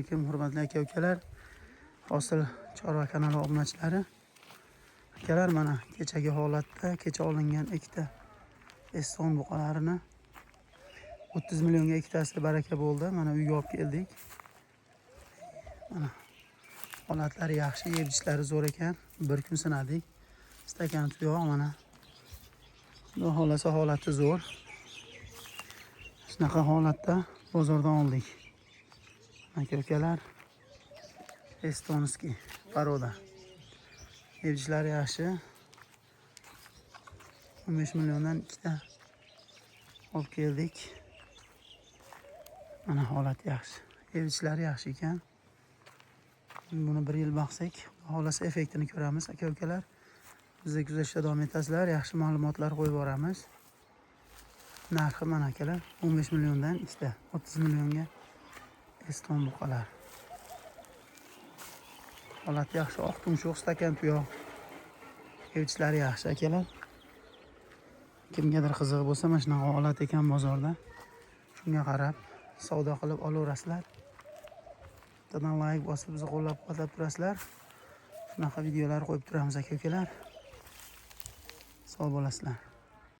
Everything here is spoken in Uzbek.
alaykum hurmatli aka-ukalar. Hosil chorva kanali obunachilari. Akalar, mana kechagi holatda kecha olingan ikkita Eston buqalarini 30 millionga ikkitasi baraka bo'ldi. Mana uyga olib keldik. Mana holatlari yaxshi, yeb-ichishlari zo'r ekan. Bir kun sinadik. Stakan tuyoq mana. Xudo xolasa holati zo'r. Shunaqa holatda bozordan oldik. Aka-ukalar, Estonskiy paroda. Yeb-ichishlari yaxshi. 15 milliondan ikkita olib keldik. Mana holat yaxshi. Yeb-ichishlari yaxshi ekan. Buni 1 yil boqsak, xolasa effektini ko'ramiz aka-ukalar. Bizga kuzatishda davom etasizlar, yaxshi ma'lumotlar qo'yib boramiz. Narxi mana akalar, 15 milliondan ikkita, 30 millionga Eston buqalar. Holat yaxshi, oq tumshuq, stakan tuyoq. Yeb-ichishlari yaxshi akalar. Kimgadir qiziq bo'lsa, mana shunaqa holat ekan bozorda. Shunga qarab savdo qilib olaverasizlar. Bittadan like bosib bizni qo'llab-quvvatlab turasizlar. Shunaqa videolar qo'yib turamiz aka-ukalar. Sog' bo'lasizlar.